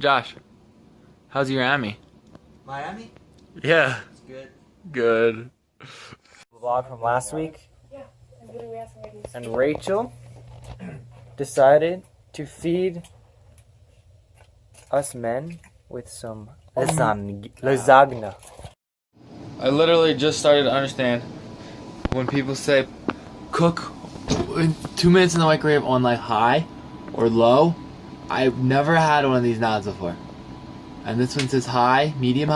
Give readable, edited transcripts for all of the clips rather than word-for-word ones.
Josh, how's your Miami? Miami? Yeah. It's good. Good. Vlog from last week. And Rachel decided to feed us men with some lasagna. I literally just started to understand when people say cook 2 minutes in the microwave on like high or low. I've never had one of these knobs before. And this one says high, medium,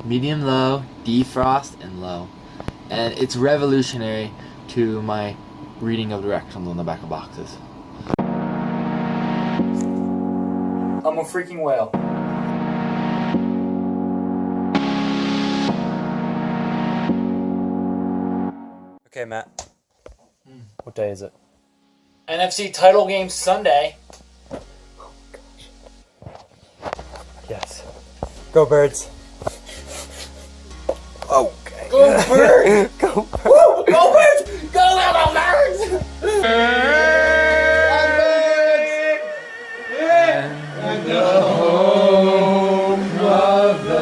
medium low, defrost, and low. And it's revolutionary to my reading of directions on the back of boxes. I'm a freaking whale. Okay, Matt. What day is it? NFC title game Sunday. Oh, gosh. Yes. Go Birds. Okay. Go Birds! Go Birds! Woo! Go Birds! Go little Birds! And the home of the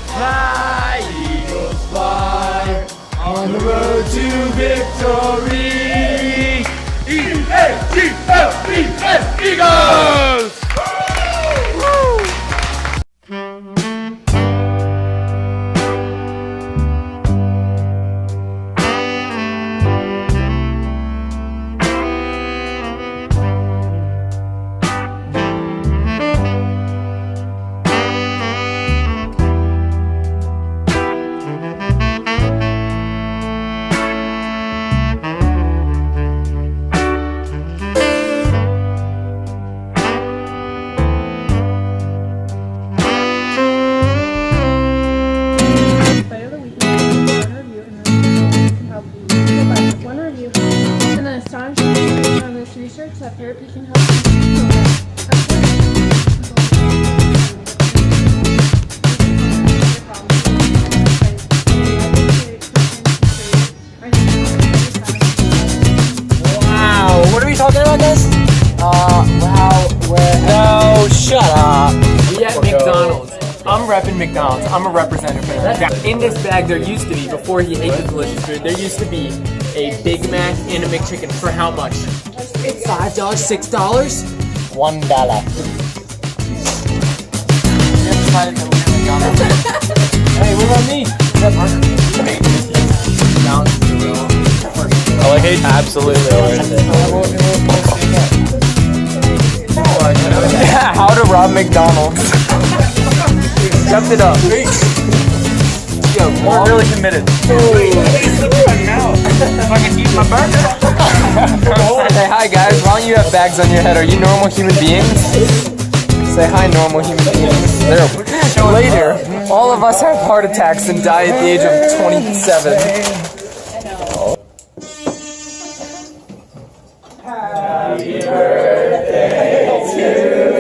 Fly, Eagles fly, on the road to victory. E-A-G-L-E-S, Eagles! That therapy can help you. Wow, what are we talking about this? No, shut up. We at McDonald's. I'm repping McDonald's. I'm a representative for them. In this bag there used to be, before he ate the delicious food, there used to be a Big Mac and a McChicken for how much? $5, $6? $1. Hey, what about me? Oh, I hate absolutely. How to rob McDonald's. Stepped it up. Yo, we're really committed. If I can eat my burger. Hey, hi guys. Why don't you have bags on your head? Are you normal human beings? Say hi, normal human beings. There. Later, all of us have heart attacks and die at the age of 27. Happy birthday to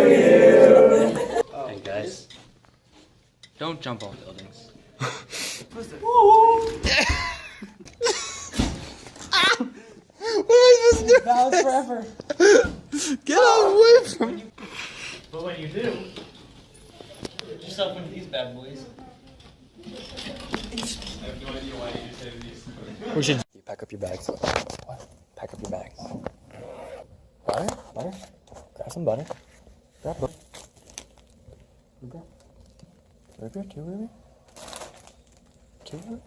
you. Hey guys, don't jump off buildings. What am I supposed to do? Balance forever. Get away from me. But when you do, put yourself into these bad boys. I have no idea why you say these. We should pack up your bags. Pack up your bags. Butter? Butter? Grab some butter. Grab butter. Ruby? Ruby? Two Ruby? Two Ruby?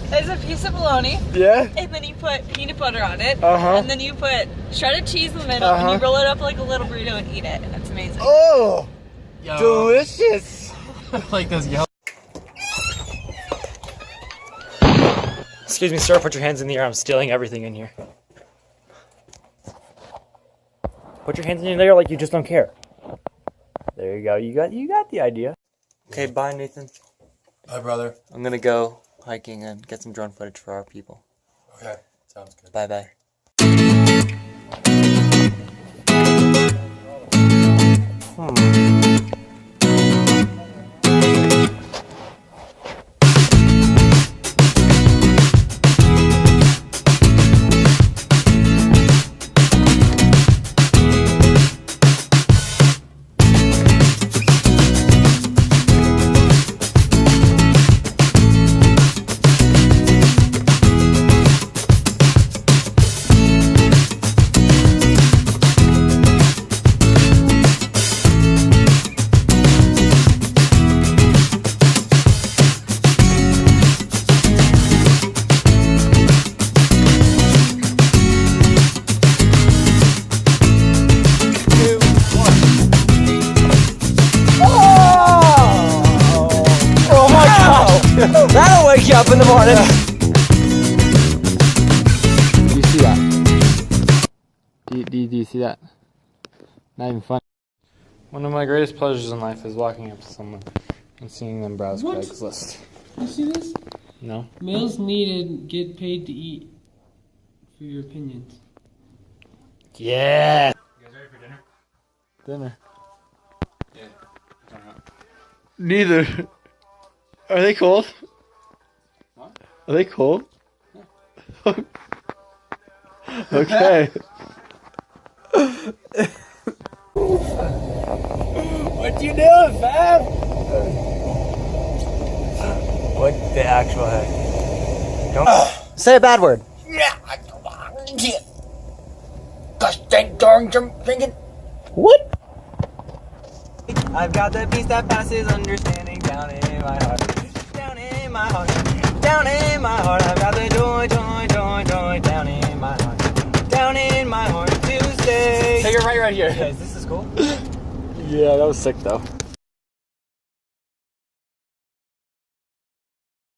There's a piece of bologna. Yeah? And then you put peanut butter on it. Uh-huh. And then you put shredded cheese in the middle. And you roll it up like a little burrito and eat it. And it's amazing. Oh! Yo. Delicious! Like those yellow. Excuse me, sir, put your hands in the air. I'm stealing everything in here. Put your hands in the air like you just don't care. There you go. You got the idea. Okay, bye, Nathan. Bye, brother. I'm gonna go hiking and get some drone footage for our people. Okay. Sounds good. Bye-bye. That'll wake you up in the morning. Do you see that? Do you see that? Not even funny. One of my greatest pleasures in life is walking up to someone and seeing them browse What? Craigslist. You see this? No? Males needed get paid to eat. For your opinions. Yeah! You guys ready for dinner? Dinner. Yeah. Neither. Are they cold? What? Are they cold? Okay. What you doing, fam? What the actual heck? Don't Say a bad word. gosh dang darn drinking. What? I've got the peace that passes understanding down in my heart. Down in my heart. Down in my heart. I've got the joy, joy, joy, joy down in my heart. Down in my heart to stay. Take it right here. Guys, this is cool. Yeah, that was sick though.